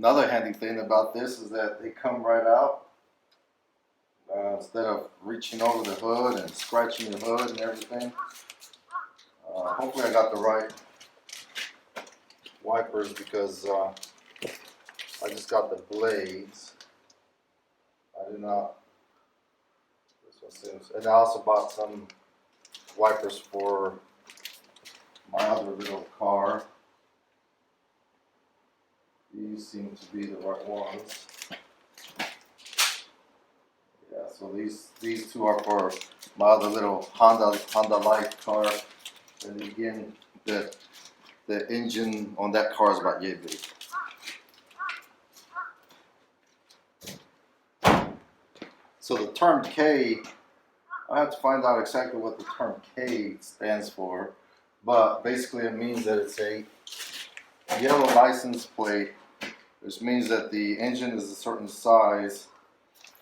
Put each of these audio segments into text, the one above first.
Another handy thing about this is that they come right out. Instead of reaching over the hood and scratching the hood and everything. Hopefully I got the right wipers because I just got the blades. I did not. This one seems, and I also bought some wipers for my other little car. These seem to be the right ones. Yeah, so these two are for my other little Honda Life car. And again, the engine on that car is about yay big. So the term K, I have to find out exactly what the term K stands for, but basically it means that it's a yellow license plate, which means that the engine is a certain size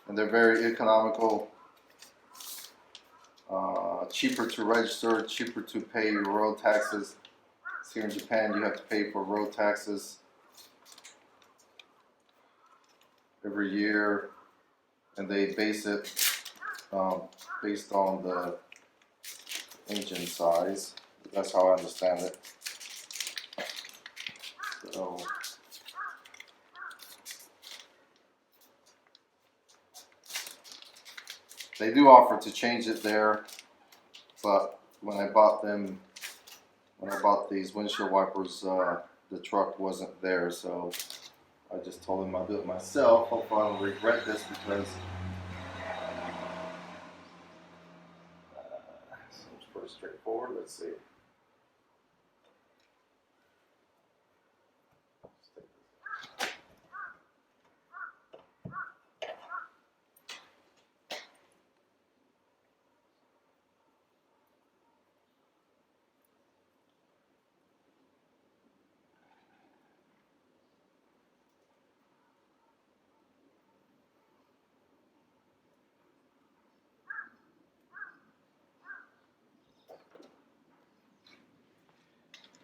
and they're very economical, cheaper to register, cheaper to pay road taxes. Here in Japan, you have to pay for road taxes every year, and they base it based on the engine size. That's how I understand it. So they do offer to change it there, but when I bought these windshield wipers, the truck wasn't there, so I just told them I'll do it myself. Hopefully I don't regret this because seems pretty straightforward. Let's see.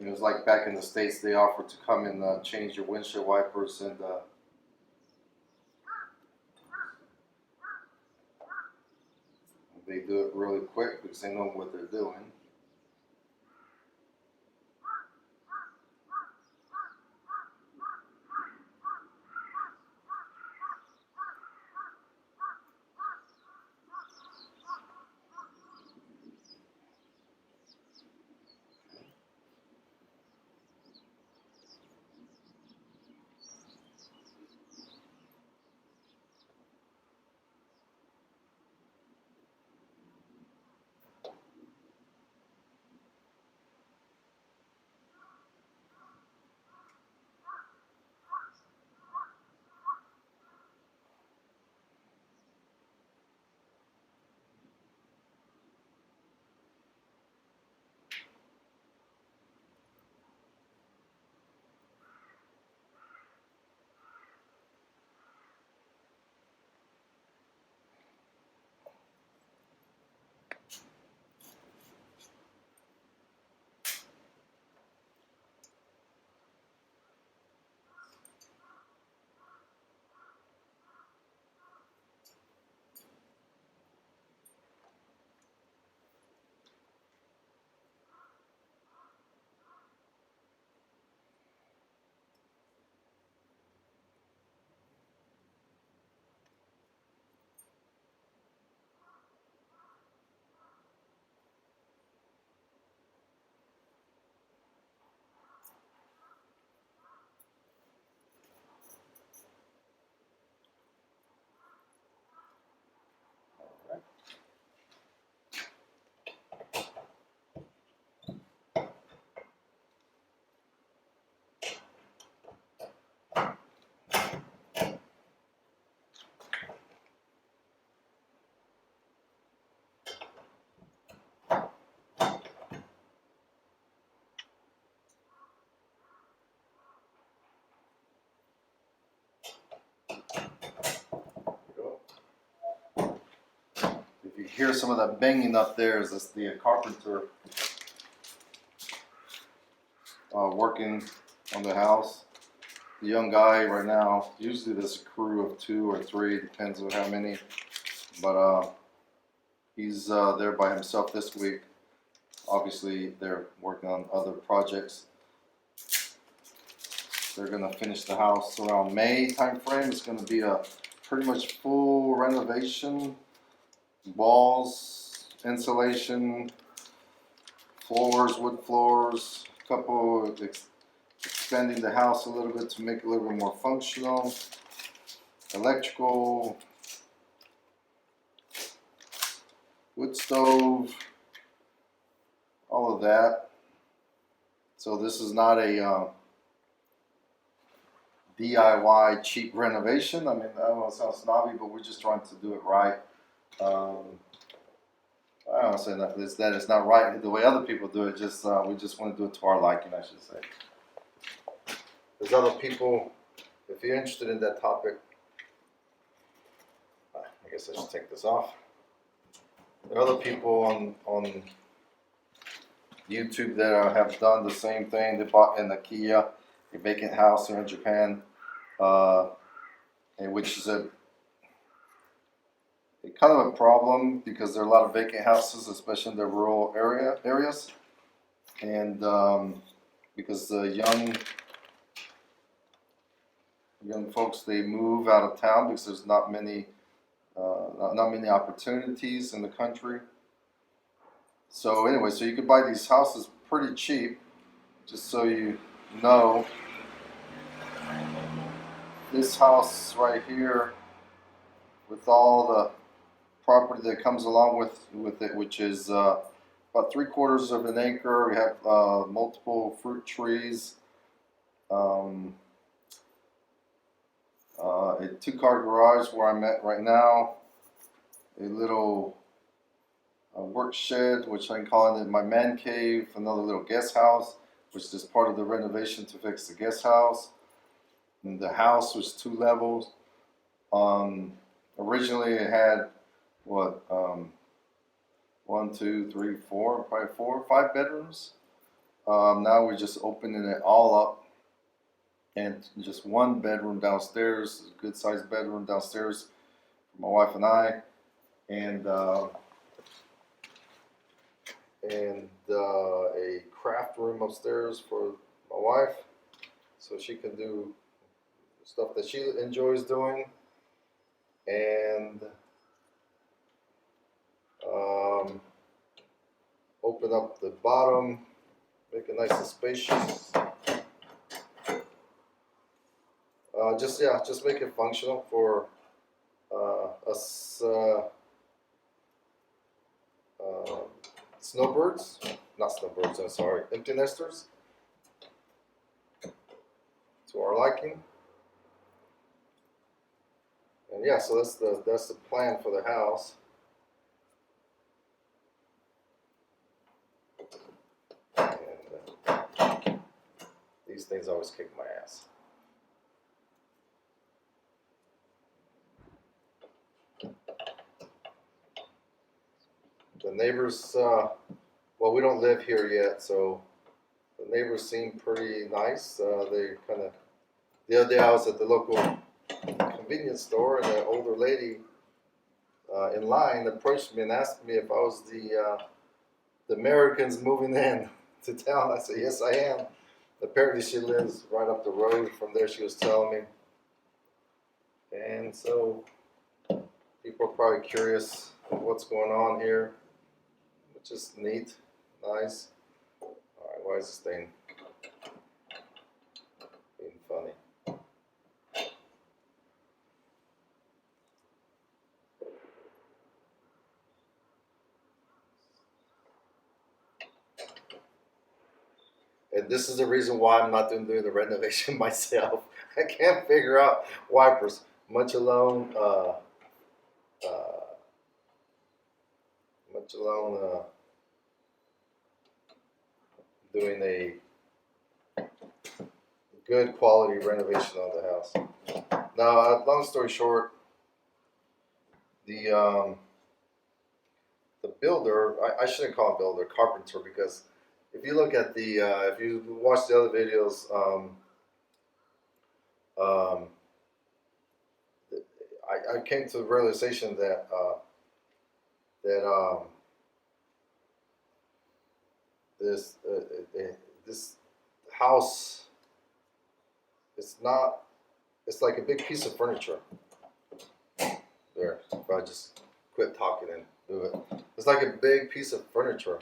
It was like back in the States, they offered to come and change your windshield wipers, and they do it really quick because they know what they're doing. If you hear some of that banging up there, is this the carpenter working on the house? the young guy right now. Usually there's a crew of 2 or 3, depends on how many. But he's there by himself this week. Obviously, they're working on other projects. They're gonna finish the house around May time frame. It's gonna be a pretty much full renovation, walls, insulation, floors, wood floors, a couple of extending the house a little bit to make it a little bit more functional, electrical, wood stove, all of that. So this is not a DIY cheap renovation. I mean, I don't want to sound snobby, but we're just trying to do it right. I don't say that it's not right the way other people do it. Just we just want to do it to our liking, I should say. There's other people. If you're interested in that topic, I guess I should take this off. There are other people on YouTube that have done the same thing. They bought an Akiya, a vacant house here in Japan, and which is a kind of a problem because there are a lot of vacant houses, especially in the rural areas, and because the young folks, they move out of town because there's not many opportunities in the country. So anyway, so you could buy these houses pretty cheap. Just so you know, this house right here, with all the property that comes along with it, which is about 3/4 of an acre. We have multiple fruit trees, a 2-car garage where I'm at right now, a little work shed, which I'm calling it my man cave, another little guest house, which is part of the renovation to fix the guest house. And the house was 2 levels. Originally it had what 1, 2, 3, 4, probably 4 or 5 bedrooms. Now we're just opening it all up, and just 1 bedroom downstairs, a good sized bedroom downstairs for my wife and I, and a craft room upstairs for my wife, so she can do stuff that she enjoys doing, and open up the bottom, make it nice and spacious. Just make it functional for us snowbirds, not snowbirds, I'm sorry, empty nesters, to our liking. And yeah, so that's the plan for the house. And these things always kick my ass. The neighbors, well, we don't live here yet, so the neighbors seem pretty nice. They kind of, the other day I was at the local convenience store, and an older lady in line approached me and asked me if I was the Americans moving in to town. I said, yes, I am. Apparently she lives right up the road from there, she was telling me. And so people are probably curious of what's going on here, which is neat, nice. All right, why is this thing being funny? And this is the reason why I'm not doing the renovation myself. I can't figure out wipers, much alone doing a good quality renovation on the house. Now, long story short, the builder, I shouldn't call him builder, carpenter, because if you look at if you watch the other videos, Um, I came to the realization that that this this house, it's not, it's like a big piece of furniture. There, if I just quit talking and do it, it's like a big piece of furniture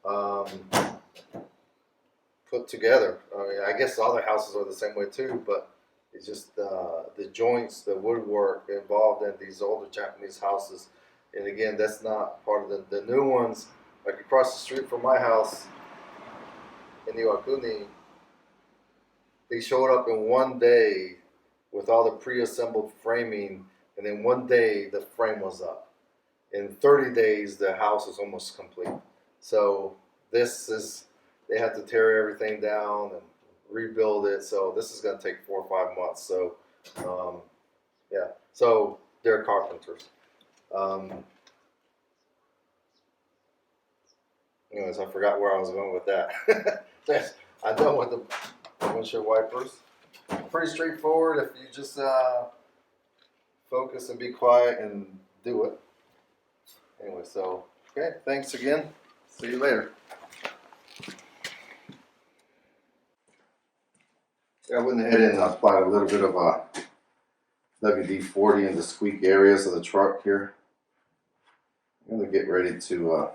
um, put together. I mean, I guess other houses are the same way too, but it's just the joints, the woodwork involved in these older Japanese houses. And again, that's not part of the new ones. Like across the street from my house in Iwakuni, they showed up in one day with all the pre-assembled framing, and then one day the frame was up. In 30 days, the house is almost complete. So this is, they have to tear everything down and rebuild it. So this is going to take 4 or 5 months. So yeah, so they're carpenters. Anyways, I forgot where I was going with that. I know with the windshield wipers, pretty straightforward if you just focus and be quiet and do it. Anyway, so okay, thanks again. See you later. Yeah, I went ahead and applied a little bit of WD-40 in the squeak areas of the truck here. I'm going to get ready to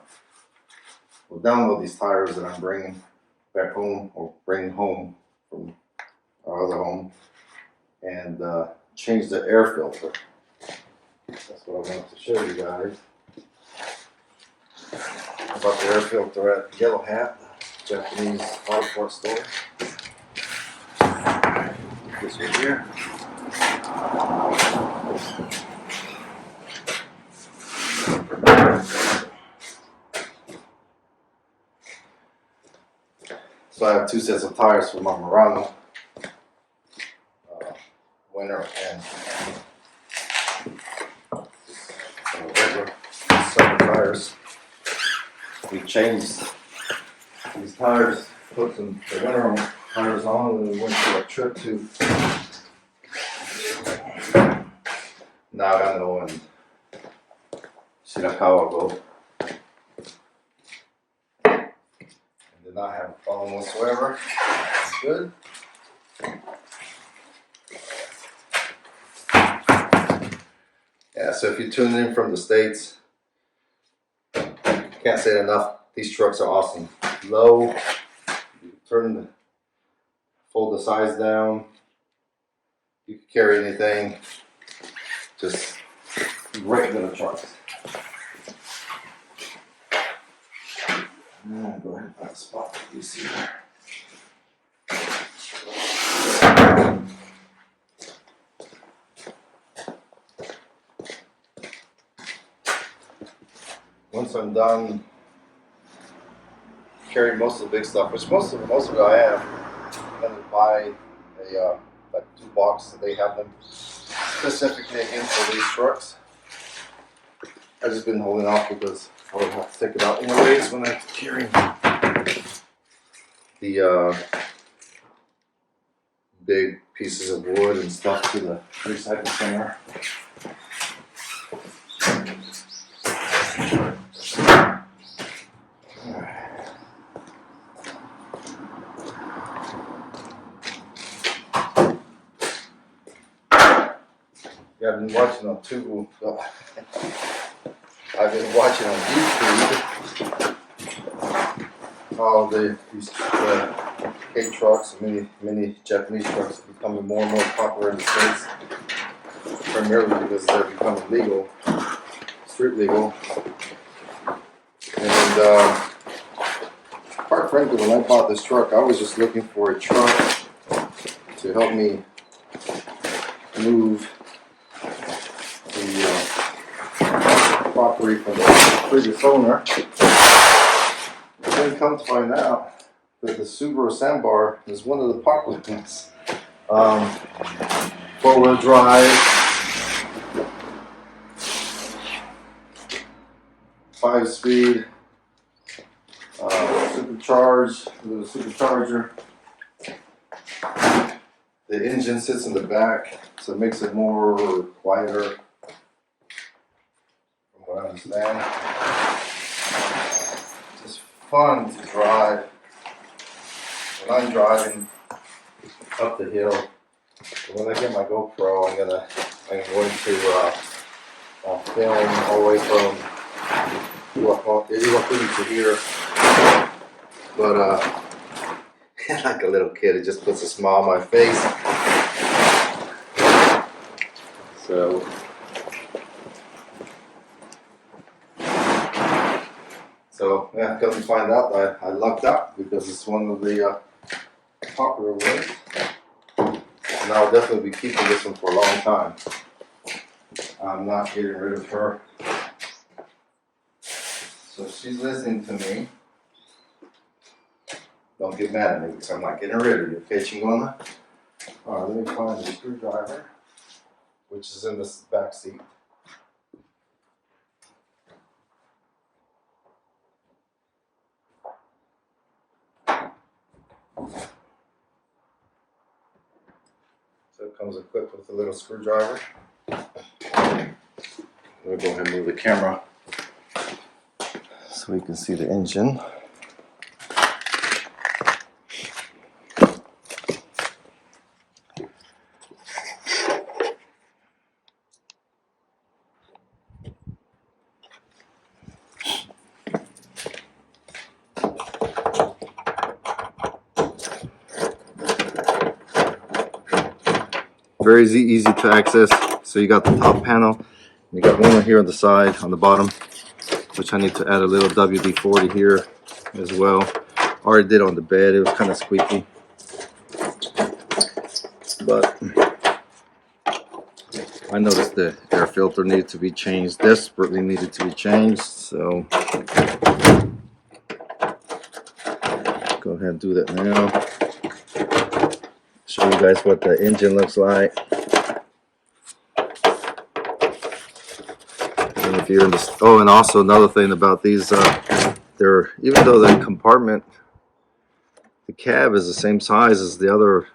download these tires that I'm bringing back home, or bringing home from our other home, and change the air filter. That's what I wanted to show you guys. About the air filter at Yellow Hat, Japanese auto parts store. This right here. So I have 2 sets of tires for my Murano, winter and regular summer tires. We changed these tires, put some the winter tires on, and we went for a trip to Nagano and Shirakawa. Did not have a problem whatsoever. It's good. Yeah, so if you tune in from the States, can't say it enough, these trucks are awesome. Low, you turn fold the sides down, you can carry anything, just great little trucks. Go ahead and find a spot for you see there. Once I'm done carrying most of the big stuff, which most of it I have, I'm going to buy a like 2 boxes. They have them specifically again for these trucks. I've just been holding off because I would have to take it out anyways when I'm carrying the big pieces of wood and stuff to the recycle center. Yeah, I've been watching on Tubu. I've been watching on YouTube all these K trucks, many Japanese trucks are becoming more and more popular in the States, primarily because they're becoming legal, street legal. And quite frankly, when I bought this truck, I was just looking for a truck to help me move the property from the previous owner. Then come to find out that the Subaru Sambar is one of the popular ones. 4-wheel drive, 5-speed, supercharged with a supercharger. the engine sits in the back, so it makes it more quieter, from what I understand. It's fun to drive. When I'm driving up the hill, when I get my GoPro, I'm going to film all the way from Iwakuni to here. But like a little kid, it just puts a smile on my face. So yeah, come to find out, I lucked out because it's one of the popular ones. And I'll definitely be keeping this one for a long time. I'm not getting rid of her. So she's listening to me. Don't get mad at me because I'm not getting rid of you, okay, Chingona? Alright, let me find the screwdriver, which is in this back seat. So it comes equipped with a little screwdriver. We'll go ahead and move the camera so we can see the engine. Very easy to access. So you got the top panel, you got one here on the side, on the bottom, which I need to add a little WD-40 here as well. Already did on the bed, it was kind of squeaky, but I noticed the air filter needed to be changed, desperately needed to be changed, so go ahead and do that now. Show you guys what the engine looks like. And if you're in this, oh, and also another thing about these, they're, even though the compartment, the cab is the same size as the other,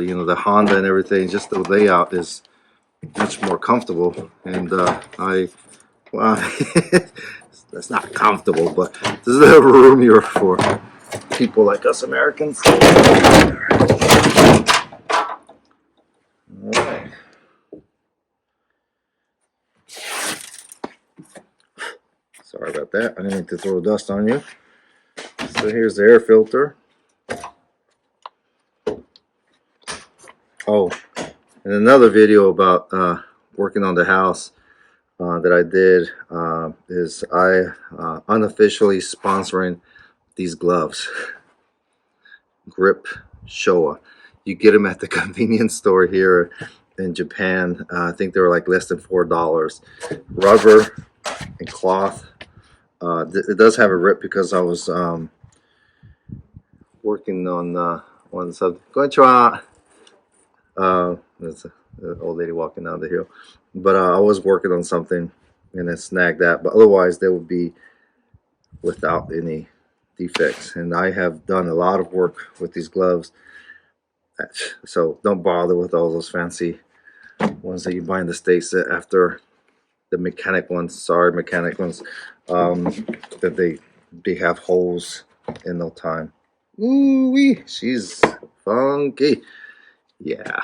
you know, the Honda and everything, just the layout is much more comfortable. And well, that's not comfortable, but this is a room here for people like us Americans. All right. Sorry about that. I didn't mean to throw dust on you. So here's the air filter. Oh, and another video about working on the house that I did is I unofficially sponsoring these gloves. Grip Showa. You get them at the convenience store here in Japan. I think they were like less than $4. Rubber and cloth. It does have a rip because I was working on something. Konnichiwa. There's an old lady walking down the hill. But I was working on something and it snagged that. But otherwise, they would be without any defects. And I have done a lot of work with these gloves. So don't bother with all those fancy ones that you buy in the States after the mechanic ones. Sorry, mechanic ones. That they have holes in no time. Ooh wee, she's funky. Yeah.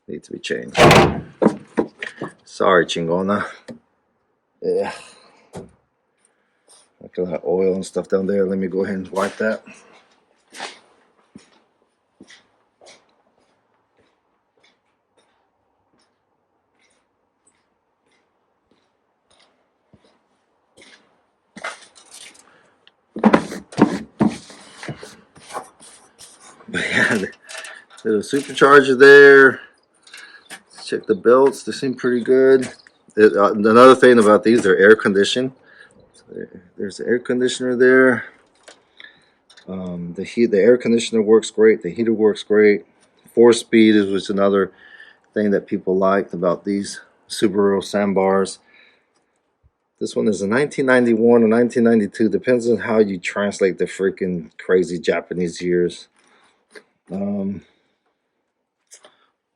Need to be changed. Sorry, Chingona. Yeah. I got that oil and stuff down there. Let me go ahead and wipe that. But yeah, there's a supercharger there. Let's check the belts. They seem pretty good. Another thing about these, they're air conditioned. So there's the air conditioner there. The air conditioner works great. The heater works great. 4-speed was another thing that people liked about these Subaru Sambars. This one is a 1991 or 1992. Depends on how you translate the freaking crazy Japanese years.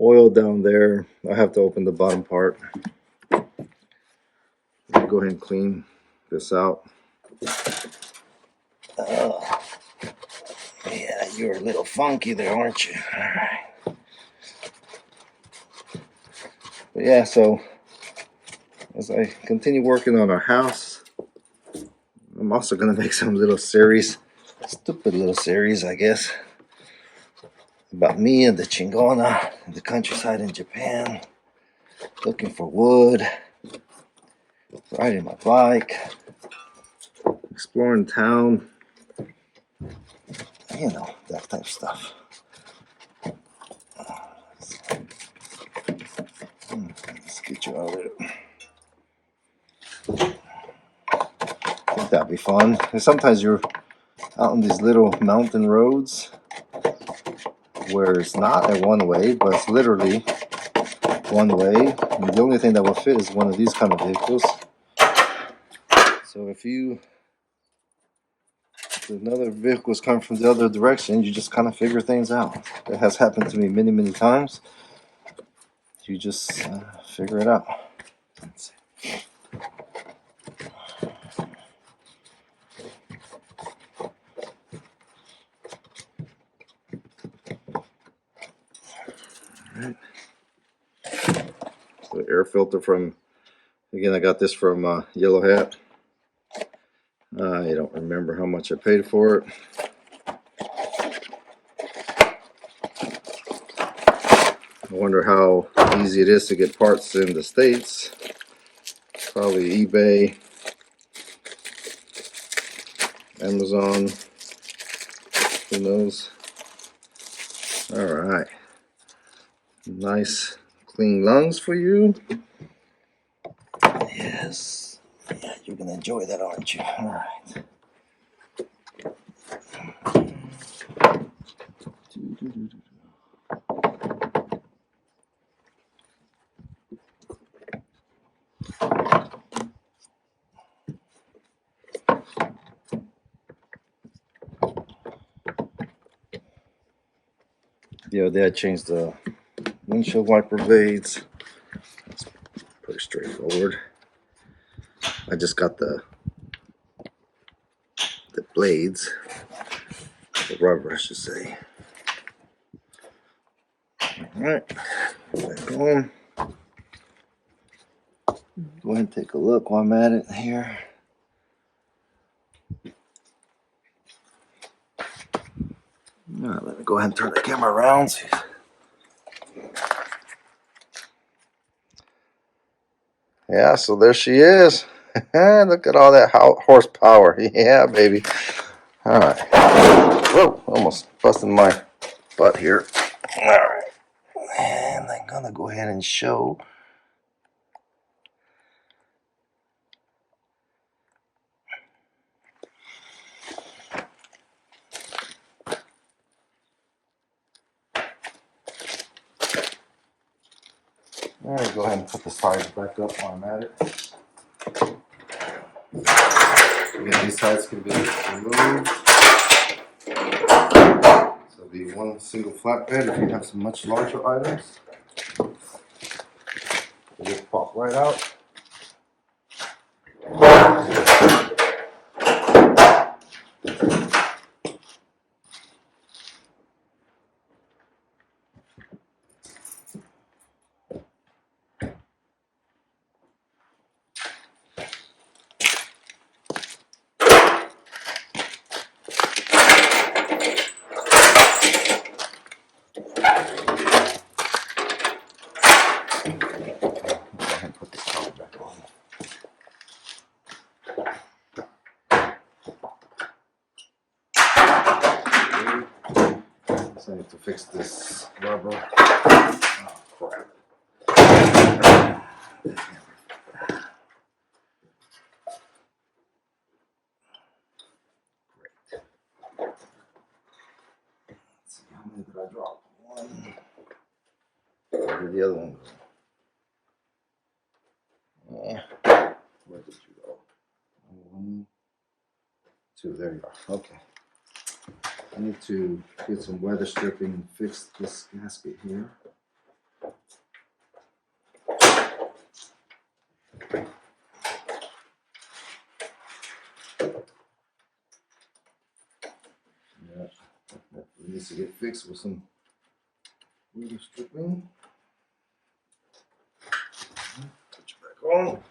oil down there. I have to open the bottom part. Go ahead and clean this out. Oh, yeah, you're a little funky there, aren't you? All right. But yeah, so as I continue working on our house, I'm also gonna make some little series, stupid little series, I guess, about me and the Chingona in the countryside in Japan, looking for wood, riding my bike, exploring town, you know, that type of stuff. Let's get you out of there. I think that'd be fun. And sometimes you're out on these little mountain roads where it's not a one way, but it's literally one way. And the only thing that will fit is one of these kind of vehicles. So if another vehicle is coming from the other direction, you just kind of figure things out. That has happened to me many, many times. You just figure it out. Let's see. All right. The air filter from, again, I got this from Yellow Hat. I don't remember how much I paid for it. I wonder how easy it is to get parts in the States. Probably eBay, Amazon, who knows. All right. Nice clean lungs for you. Yes. Yeah, you're gonna enjoy that, aren't you? All right. The other day I changed the windshield wiper blades. That's pretty straightforward. I just got the blades, the rubber I should say. Alright, back on. Go ahead and take a look while I'm at it here. Alright, let me go ahead and turn the camera around. Yeah, so there she is. Look at all that horsepower. Yeah, baby. Alright. Whoa, almost busting my butt here. Alright. And I'm gonna go ahead and show. Alright, go ahead and put the sides back up while I'm at it. Again, these sides can be removed. So it'll be one single flatbed if you have some much larger items. They just pop right out. Put this cover back on. So I need to fix this rubber. Oh, crap. Let's see, how many did I drop? One. Where did the other one go? Where did you go? 1, 2, there you are. Okay. I need to get some weather stripping and fix this gasket here. needs to get fixed with some window stripping. Put you back on.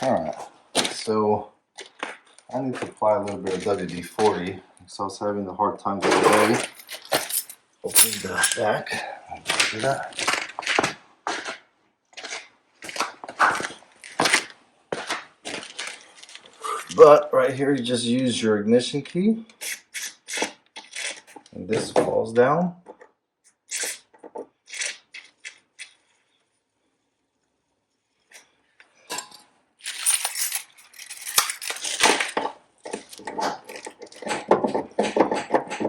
Alright, so I need to apply a little bit of WD-40 because I was having a hard time the other day. Open the back. Do that. But right here, you just use your ignition key, and this falls down.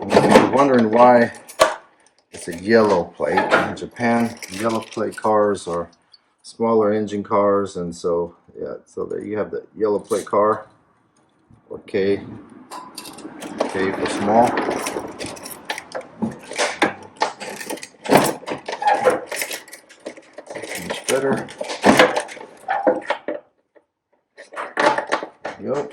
You're wondering why it's a yellow plate. In Japan, yellow plate cars are smaller engine cars, and so yeah, so there you have the yellow plate car, or K for small. Much better. Yep.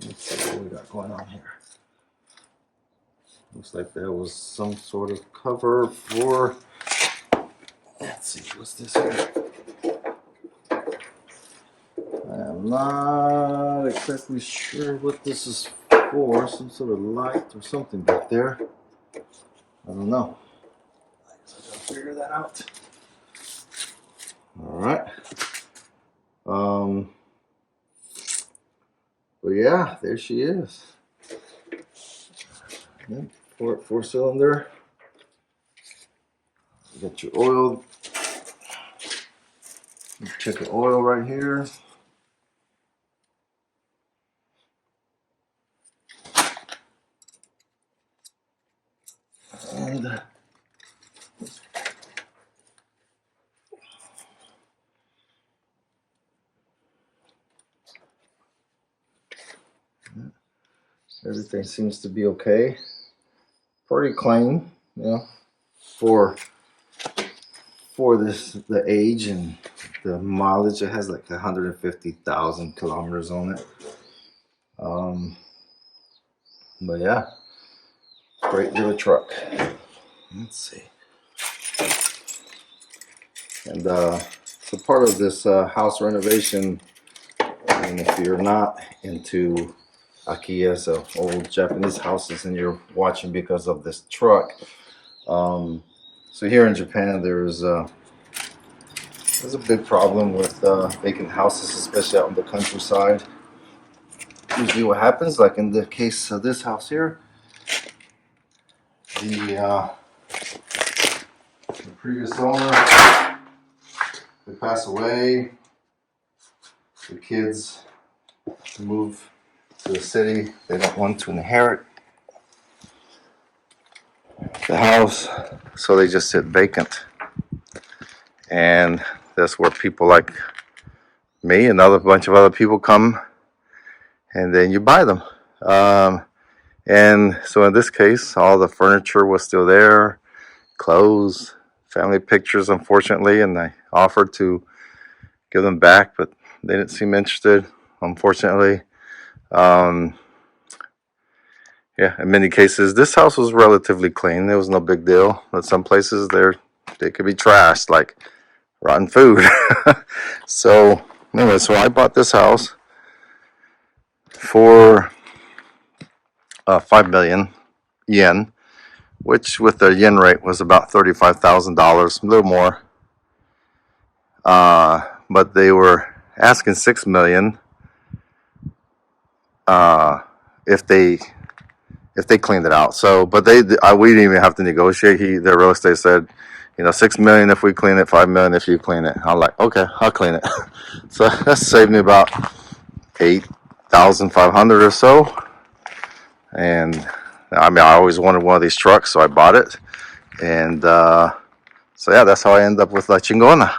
Let's see what we got going on here. Looks like there was some sort of cover for, let's see, what's this here? I'm not exactly sure what this is for. Some sort of light or something back there. I don't know. I guess I gotta figure that out. Alright. But yeah, there she is. Yep. Four cylinder. You got your oil. Check the oil right here. And everything seems to be okay. Pretty clean, you know, for the age and the mileage. It has like 150,000 kilometers on it. But yeah, great little truck. Let's see. And so part of this house renovation, and if you're not into Akiya, so old Japanese houses, and you're watching because of this truck, so here in Japan there's a big problem with vacant houses, especially out in the countryside. Usually what happens, like in the case of this house here, the previous owner, they passed away. The kids move to the city. They don't want to inherit the house, so they just sit vacant. And that's where people like me and another bunch of other people come, and then you buy them. And so in this case, all the furniture was still there, clothes, family pictures, unfortunately, and I offered to give them back, but they didn't seem interested, unfortunately. Yeah, in many cases, this house was relatively clean. There was no big deal. But some places they could be trashed, like rotten food. So anyway, so I bought this house for 5 million yen, which with the yen rate was about $35,000, a little more. But they were asking 6 million if they cleaned it out. So, but we didn't even have to negotiate. The real estate said, 6 million if we clean it, 5 million if you clean it. I'm like, okay, I'll clean it. So that saved me about 8,500 or so. And I mean, I always wanted one of these trucks, so I bought it. And so yeah, that's how I ended up with La Chingona,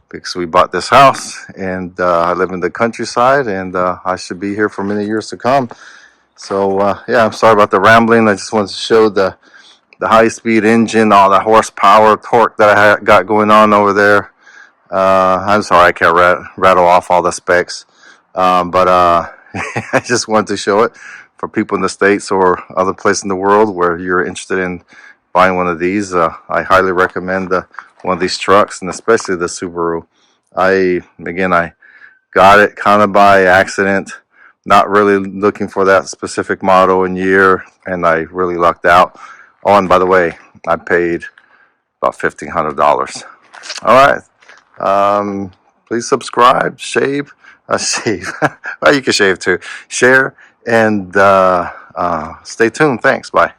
because we bought this house, and I live in the countryside, and I should be here for many years to come. So yeah, I'm sorry about the rambling. I just wanted to show the high-speed engine, all the horsepower, torque that I got going on over there. I'm sorry I can't rattle off all the specs, but I just wanted to show it for people in the States or other places in the world where you're interested in buying one of these. I highly recommend one of these trucks, and especially the Subaru. I got it kind of by accident, not really looking for that specific model and year, and I really lucked out. Oh, and by the way, I paid about $1,500. All right. Please subscribe, shave. Well, you can shave too. Share, and stay tuned. Thanks. Bye.